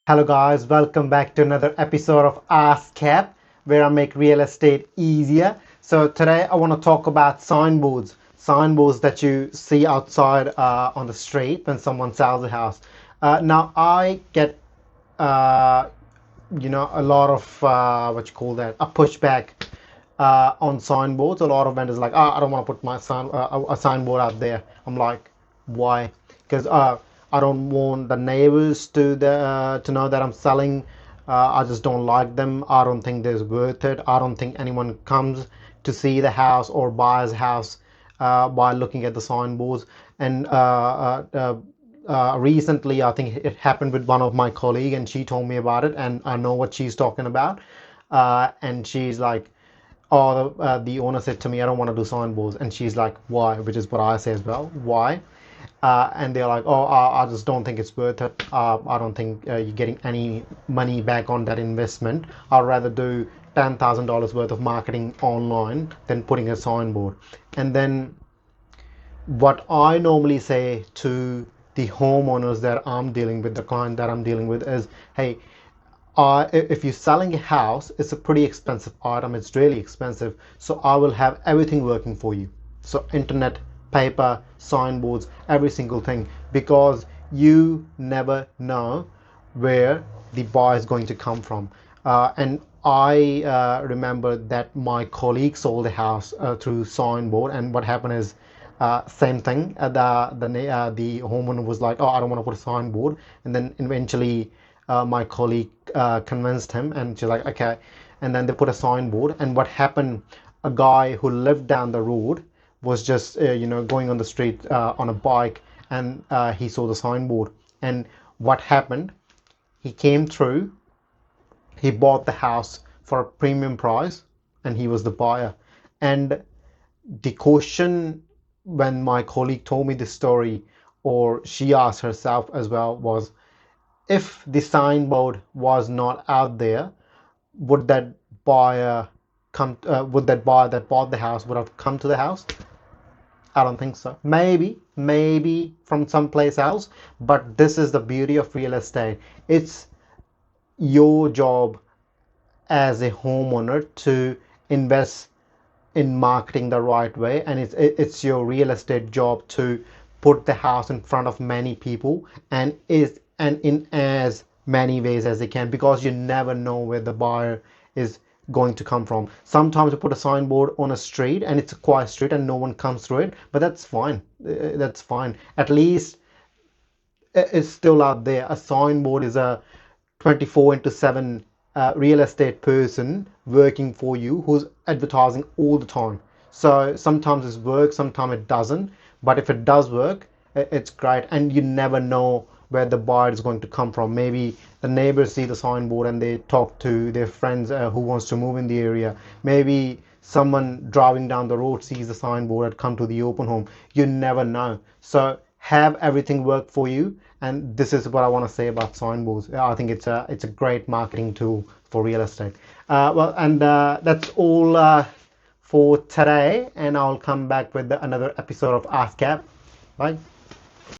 Hello guys, welcome back to another episode of Ask Cap, where I make real estate easier. So today I want to talk about signboards that you see outside on the street when someone sells a house. Now I get a lot of a pushback on signboards. A lot of vendors are like, I don't want to put my a signboard out there. I'm like, why? Because I don't want the neighbors to know that I'm selling. I just don't like them. I don't think they're worth it. I don't think anyone comes to see the house or buys a house by looking at the signboards. And recently, I think it happened with one of my colleagues, and she told me about it, and I know what she's talking about. And she's like, "Oh, the owner said to me, I don't want to do signboards," and she's like, "Why?" Which is what I say as well. Why? And they're like, "Oh, I just don't think it's worth it. I don't think you're getting any money back on that investment. I'd rather do $10,000 worth of marketing online than putting a signboard." And then what I normally say to the homeowners that I'm dealing with, the client that I'm dealing with, is, hey, if you're selling a house, it's a pretty expensive item. It's really expensive. So I will have everything working for you. So internet, paper, signboards, every single thing, because you never know where the buyer is going to come from. And I remember that my colleague sold a house through signboard, and what happened is, same thing. The homeowner was like, "Oh, I don't want to put a signboard," and then eventually my colleague convinced him, and she's like, "Okay," and then they put a signboard. And what happened? A guy who lived down the road was just going on the street on a bike, and he saw the signboard. And what happened? He came through. He bought the house for a premium price, and he was the buyer. And the question, when my colleague told me this story, or she asked herself as well, was, if the signboard was not out there, would that buyer would that buyer that bought the house would have come to the house? I don't think so. Maybe from someplace else, but this is the beauty of real estate. It's your job as a homeowner to invest in marketing the right way, and it's your real estate job to put the house in front of many people, and in as many ways as they can, because you never know where the buyer is going to come from. Sometimes you put a signboard on a street and it's a quiet street and no one comes through it, but that's fine. That's fine. At least it's still out there. A signboard is a 24 into 7 real estate person working for you, who's advertising all the time. So sometimes it works, sometimes it doesn't. But if it does work, it's great. And you never know where the buyer is going to come from. Maybe the neighbors see the signboard and they talk to their friends who wants to move in the area. Maybe someone driving down the road sees the signboard and come to the open home. You never know. So have everything work for you. And this is what I want to say about signboards. I think it's a great marketing tool for real estate. That's all for today, and I'll come back with another episode of Ask Cap. Bye.